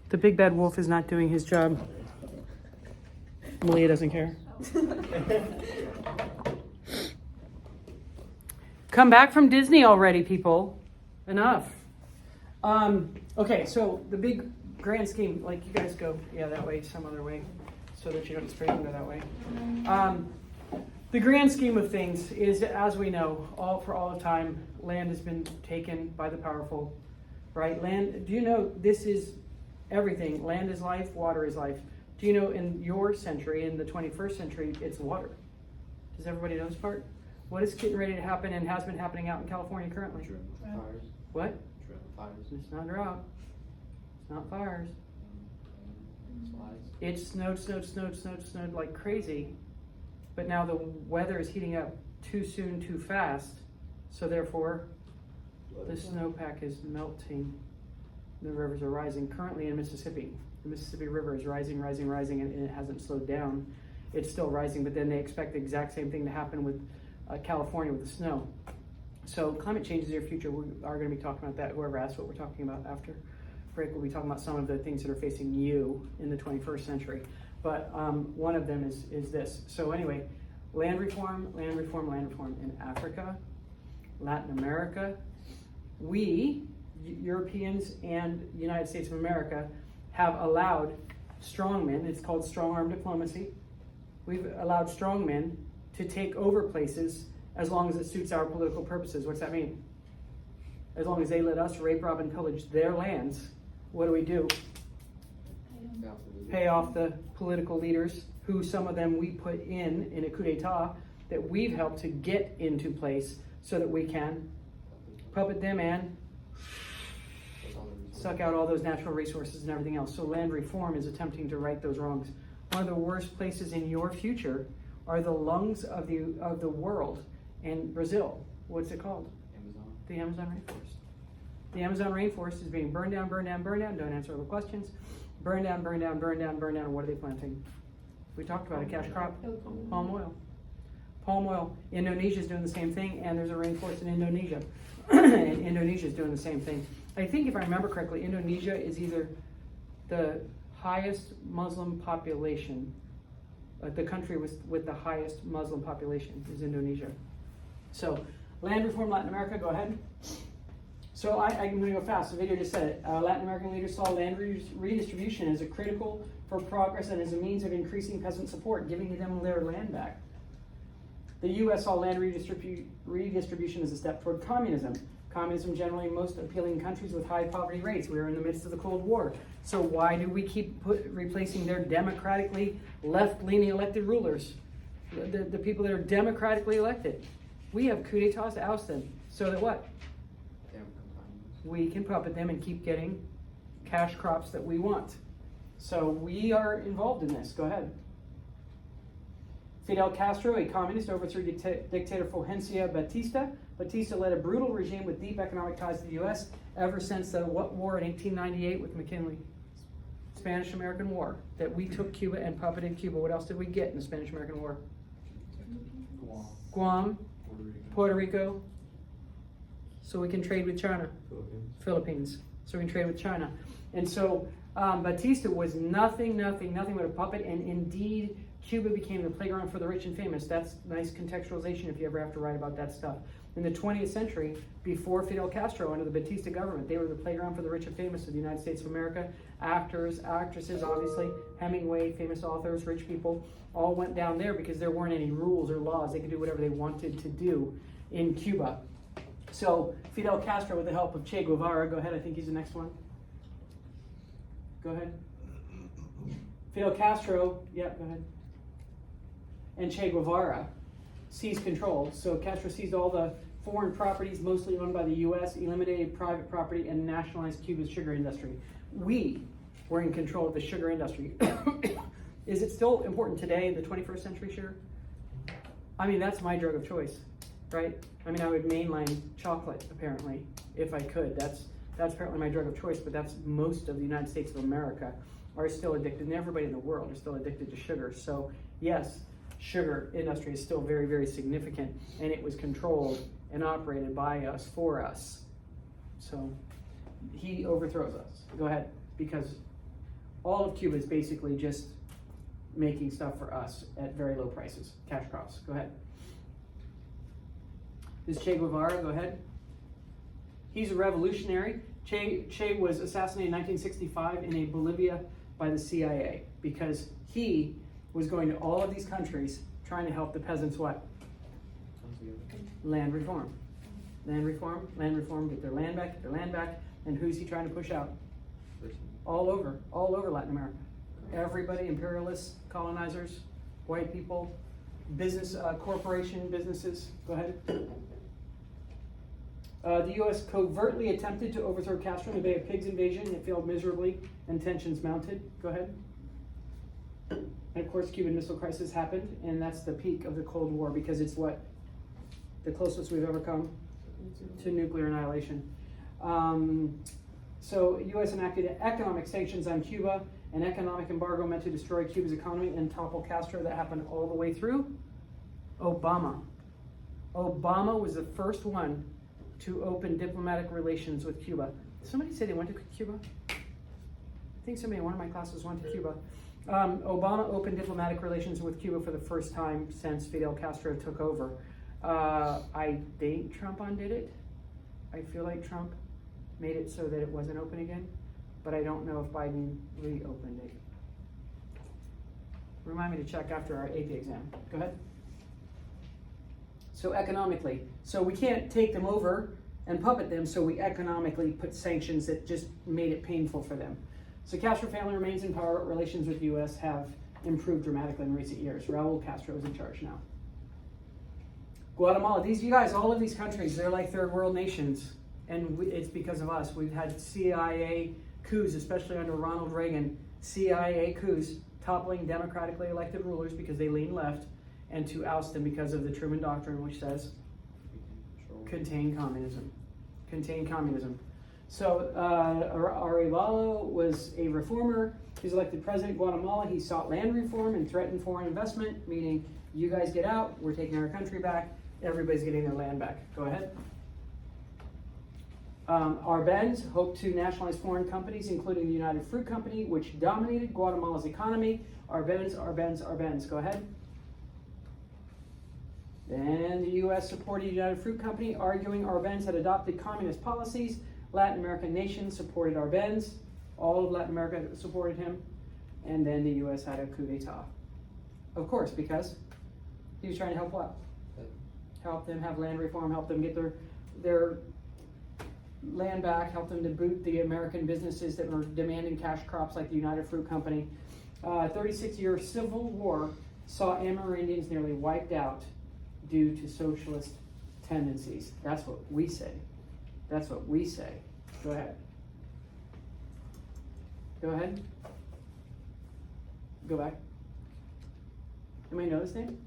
The big bad wolf is not doing his job. Malia doesn't care. Come back from Disney already, people. Enough. Okay, so the big grand scheme, like you guys go, yeah, that way, some other way, so that you don't straight go that way. The grand scheme of things is, as we know, for all of time, land has been taken by the powerful, right? Land, do you know this is everything? Land is life, water is life. Do you know in your century, in the 21st century, it's water? Does everybody know this part? What is getting ready to happen and has been happening out in California currently? Fires. What? Fires. It's not drought. It's not fires. Slides. It snowed like crazy. But now the weather is heating up too soon, too fast. So therefore, the snowpack is melting. The rivers are rising. Currently in Mississippi, the Mississippi River is rising, and it hasn't slowed down. It's still rising, but then they expect the exact same thing to happen with California with the snow. So climate change is your future. We are going to be talking about that. Whoever asked what we're talking about after break, we'll be talking about some of the things that are facing you in the 21st century. But one of them is this. So anyway, land reform in Africa, Latin America. We, Europeans and United States of America, have allowed strongmen, it's called strong arm diplomacy. We've allowed strongmen to take over places as long as it suits our political purposes. What's that mean? As long as they let us rape, rob, and pillage their lands, what do? Pay off the political leaders, who some of them we put in a coup d'etat that we've helped to get into place so that we can puppet them and suck out all those natural resources and everything else. So land reform is attempting to right those wrongs. One of the worst places in your future are the lungs of the world. And Brazil, what's it called? Amazon. The Amazon rainforest. The Amazon rainforest is being burned down. Don't answer all the questions. Burn down. And what are they planting? We talked about a cash crop. Palm oil. Indonesia is doing the same thing, and there's a rainforest in Indonesia. And Indonesia is doing the same thing. I think if I remember correctly, Indonesia is either the highest Muslim population, the country with the highest Muslim population is Indonesia. So, land reform, Latin America, go ahead. So I'm going to go fast. The video just said it. Latin American leaders saw land redistribution as a critical for progress and as a means of increasing peasant support, giving them their land back. The U.S. saw land redistribution as a step toward communism. Communism generally most appealing countries with high poverty rates. We were in the midst of the Cold War. So why do we keep replacing their democratically left-leaning elected rulers? The people that are democratically elected. We have coup d'etats to oust them. So that what? We can puppet them and keep getting cash crops that we want. So we are involved in this. Go ahead. Fidel Castro, a communist, overthrew dictator Fulgencio Batista. Batista led a brutal regime with deep economic ties to the U.S. ever since the war in 1898 with McKinley? Spanish-American War. That we took Cuba and puppeted Cuba. What else did we get in the Spanish-American War? Guam, Puerto Rico. So we can trade with China. Philippines. So we can trade with China. And so Batista was nothing but a puppet, and indeed Cuba became the playground for the rich and famous. That's nice contextualization if you ever have to write about that stuff. In the 20th century, before Fidel Castro, under the Batista government, they were the playground for the rich and famous of the United States of America. Actors, actresses, obviously, Hemingway, famous authors, rich people, all went down there because there weren't any rules or laws. They could do whatever they wanted to do in Cuba. So Fidel Castro, with the help of Che Guevara, go ahead, I think he's the next one. Go ahead. Fidel Castro, yeah, go ahead. And Che Guevara seized control. So Castro seized all the foreign properties, mostly owned by the U.S., eliminated private property, and nationalized Cuba's sugar industry. We were in control of the sugar industry. Is it still important today, the 21st century sugar? I mean, that's my drug of choice, right? I mean, I would mainline chocolate, apparently, if I could. That's apparently my drug of choice, but that's most of the United States of America are still addicted, and everybody in the world is still addicted to sugar. So, yes, sugar industry is still very, very significant, and it was controlled and operated by us, for us. So, he overthrows us. Go ahead, because All of Cuba is basically just making stuff for us at very low prices, cash crops. Go ahead. This is Che Guevara, go ahead. He's a revolutionary. Che was assassinated in 1965 in Bolivia by the CIA because he was going to all of these countries trying to help the peasants what? Land reform. Land reform, get their land back, and who's he trying to push out? All over Latin America. Everybody, imperialists, colonizers, white people, business, businesses. Go ahead. The U.S. covertly attempted to overthrow Castro in the Bay of Pigs invasion. It failed miserably, and tensions mounted. Go ahead. And of course, Cuban Missile Crisis happened, and that's the peak of the Cold War because it's what? The closest we've ever come to nuclear annihilation. So U.S. enacted economic sanctions on Cuba, an economic embargo meant to destroy Cuba's economy and topple Castro. That happened all the way through Obama. Obama was the first one to open diplomatic relations with Cuba. Somebody said they went to Cuba? I think somebody in one of my classes went to Cuba. Obama opened diplomatic relations with Cuba for the first time since Fidel Castro took over. I think Trump undid it. I feel like Trump made it so that it wasn't open again, but I don't know if Biden reopened it. Remind me to check after our AP exam. Go ahead. So economically, so we can't take them over and puppet them, so we economically put sanctions that just made it painful for them. So Castro family remains in power. Relations with the U.S. have improved dramatically in recent years. Raul Castro is in charge now. Guatemala, you guys, all of these countries, they're like third world nations, and it's because of us. We've had CIA coups, especially under Ronald Reagan, CIA coups toppling democratically elected rulers because they lean left, and to oust them because of the Truman Doctrine, which says contain communism. Contain communism. So Arevalo was a reformer. He was elected president of Guatemala. He sought land reform and threatened foreign investment, meaning you guys get out, we're taking our country back, everybody's getting their land back. Go ahead. Arbenz hoped to nationalize foreign companies, including the United Fruit Company, which dominated Guatemala's economy. Arbenz. Go ahead. Then the U.S. supported the United Fruit Company, arguing Arbenz had adopted communist policies. Latin American nations supported Arbenz. All of Latin America supported him. And then the U.S. had a coup d'etat. Of course, because he was trying to help what? Help them have land reform, help them get their land back, help them to boot the American businesses that were demanding cash crops like the United Fruit Company. 36-year civil war saw Amerindians nearly wiped out due to socialist tendencies. That's what we say. That's what we say. Go ahead. Go ahead. Go back. Anybody know this name?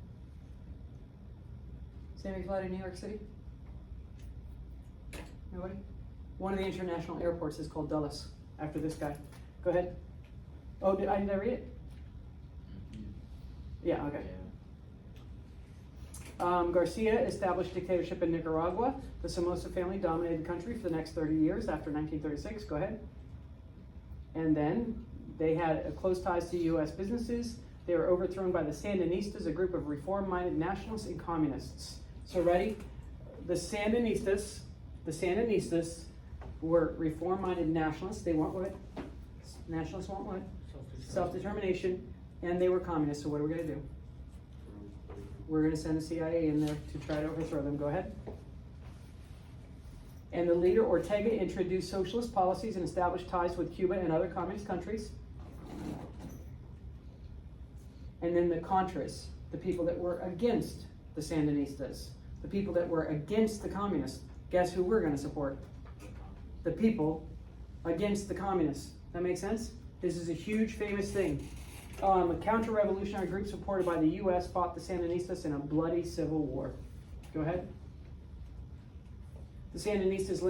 Sammy flight in New York City? Nobody? One of the international airports is called Dulles, after this guy. Go ahead. Oh, did I read it? Yeah, okay. Garcia established dictatorship in Nicaragua. The Somoza family dominated the country for the next 30 years after 1936. Go ahead. And then they had close ties to U.S. businesses. They were overthrown by the Sandinistas, a group of reform-minded nationalists and communists. So ready? The Sandinistas were reform-minded nationalists. They want what? Nationalists want what? Self-determination. And they were communists. So what are we going to do? We're going to send the CIA in there to try to overthrow them. Go ahead. And the leader, Ortega, introduced socialist policies and established ties with Cuba and other communist countries. And then the Contras, the people that were against the Sandinistas, the people that were against the communists. Guess who we're going to support? The people against the communists. That makes sense? This is a huge, famous thing. A counter-revolutionary group supported by the U.S. fought the Sandinistas in a bloody civil war. Go ahead. The Sandinistas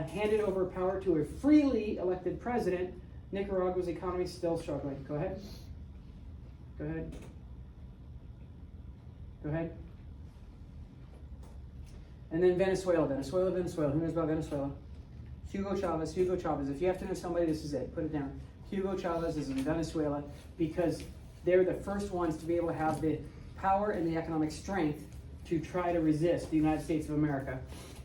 handed over power to a freely elected president. Nicaragua's economy is still struggling. Go ahead. Go ahead. Go ahead. And then Venezuela. Who knows about Venezuela? Hugo Chavez. If you have to know somebody, this is it. Put it down. Hugo Chavez is in Venezuela because they're the first ones to be able to have the power and the economic strength to try to resist the United States of America.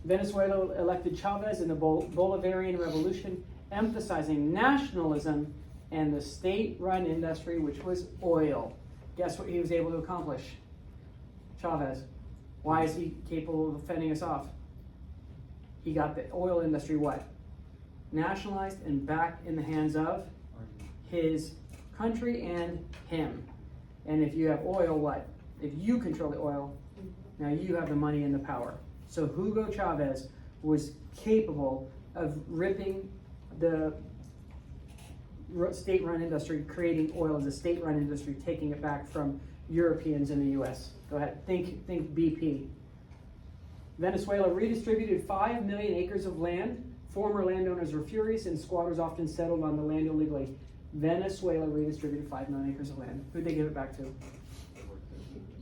Venezuela elected Chavez in the Bolivarian Revolution, emphasizing nationalism and the state-run industry, which was oil. Guess what he was able to accomplish? Chavez. Why is he capable of fending us off? He got the oil industry what? Nationalized and back in the hands of his country and him. And if you have oil, what? If you control the oil, now you have the money and the power. So Hugo Chavez was capable of ripping the state-run industry, creating oil as a state-run industry, taking it back from Europeans in the U.S. Go ahead, think BP. Venezuela redistributed 5 million acres of land. Former landowners were furious and squatters often settled on the land illegally. Venezuela redistributed 5 million acres of land. Who'd they give it back to?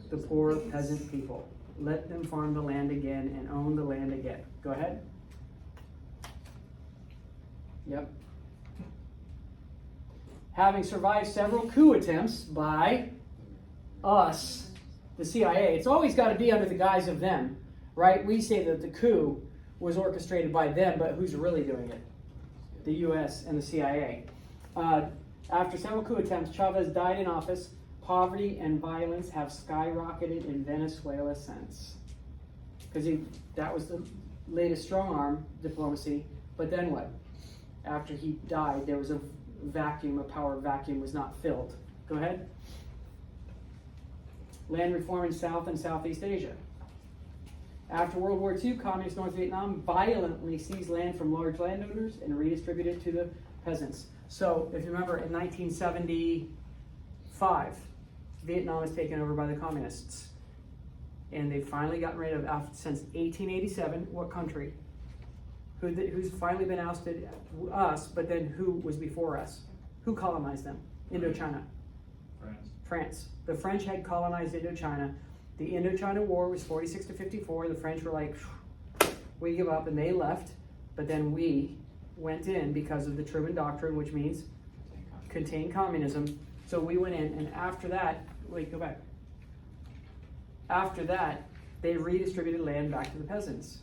The poor peasant people. Let them farm the land again and own the land again. Go ahead. Yep. Having survived several coup attempts by us, the CIA, it's always got to be under the guise of them, right? We say that the coup was orchestrated by them, but who's really doing it? The U.S. and the CIA. After several coup attempts, Chavez died in office. Poverty and violence have skyrocketed in Venezuela since. Because that was the latest strong arm diplomacy. But then what? After he died, there was a vacuum, a power vacuum was not filled. Go ahead. Land reform in South and Southeast Asia. After World War II, Communist North Vietnam violently seized land from large landowners and redistributed it to the peasants. So, if you remember, in 1975, Vietnam was taken over by the communists. And they've finally gotten rid of, since 1887, what country? Who's finally been ousted? Us, but then who was before us? Who colonized them? Indochina. France. The French had colonized Indochina. The Indochina War was 46 to 54. The French were like, we give up, and they left. But then we went in because of the Truman Doctrine, which means contain communism. So we went in, and after that, go back. After that, they redistributed land back to the peasants.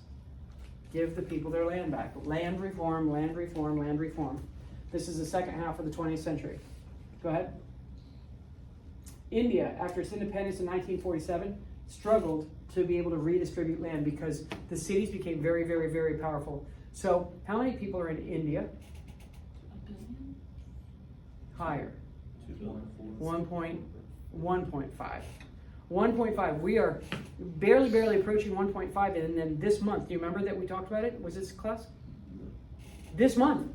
Give the people their land back. Land reform, land reform, land reform. This is the second half of the 20th century. Go ahead. India, after its independence in 1947, struggled to be able to redistribute land because the cities became very, very, very powerful. So, how many people are in India? 1 billion? Higher. 1.5. 1.5. We are barely approaching 1.5, and then this month, do you remember that we talked about it? Was this class? This month.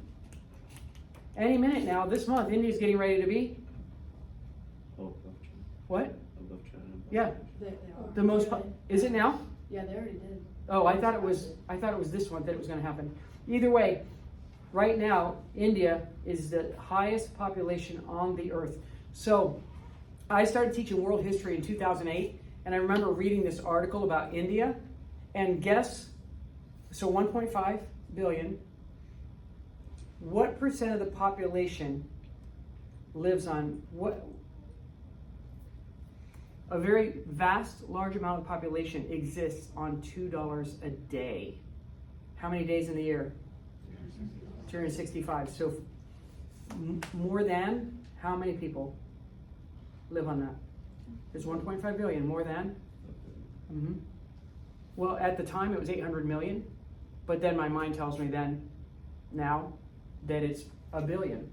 Any minute now, this month, India's getting ready to be? What? Yeah. They are. The most, is it now? Yeah, they already did. Oh, I thought it was this month that it was going to happen. Either way, right now, India is the highest population on the earth. So, I started teaching world history in 2008, and I remember reading this article about India, and guess, so 1.5 billion, what percent of the population lives on, a very vast, large amount of population exists on $2 a day. How many days in the year? 265. So more than how many people live on that? There's 1.5 billion. More than? Mm-hmm. Well, at the time it was 800 million, but then my mind tells me now that it's a billion.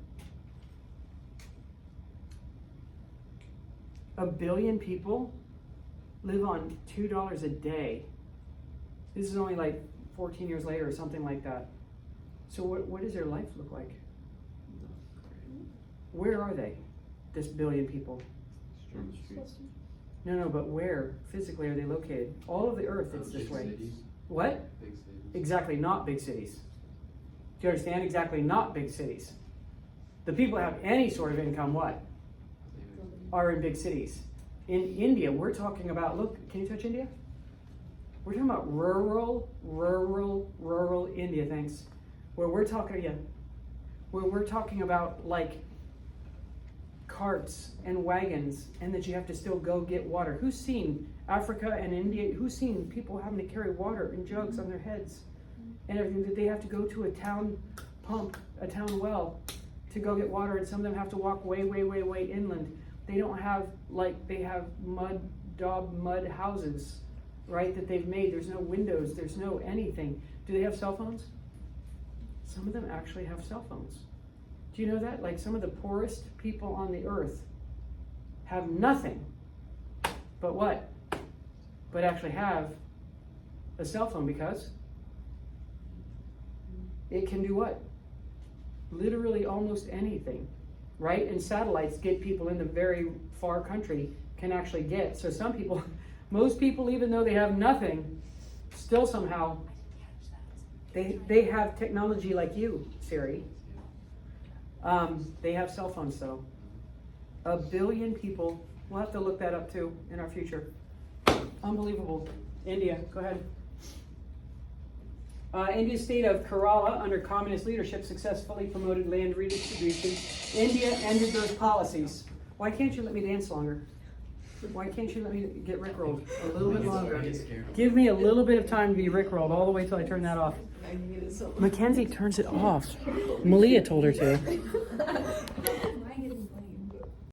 A billion people live on $2 a day. This is only like 14 years later or something like that. So what does their life look like? Where are they, this billion people? On the streets. No, but where physically are they located? All of the earth, it's this way. Cities. What? Big cities. Exactly, not big cities. Do you understand? Exactly, not big cities. The people that have any sort of income, what? Are in big cities. In India, we're talking about, look, can you touch India? We're talking about rural India, thanks. Where we're talking about like carts and wagons, and that you have to still go get water. Who's seen Africa and India? Who's seen people having to carry water in jugs on their heads and everything, that they have to go to a town pump, a town well to go get water, and some of them have to walk way inland. They don't have, like, they have mud houses, right, that they've made. There's no windows, there's no anything. Do they have cell phones? Some of them actually have cell phones. Do you know that? Like, some of the poorest people on the earth have nothing but what? But actually have a cell phone, because it can do what? Literally almost anything, right? And satellites get people in the very far country can actually get. So some people, most people, even though they have nothing, still somehow, they have technology like you, Siri. They have cell phones though. 1 billion people. We'll have to look that up too in our future. Unbelievable. India, go ahead. India's state of Kerala, under communist leadership, successfully promoted land redistribution. India ended those policies. Why can't you let me dance longer? Why can't you let me get rickrolled a little bit longer? Give me a little bit of time to be rickrolled all the way till I turn that off. Mackenzie turns it off. Malia told her to.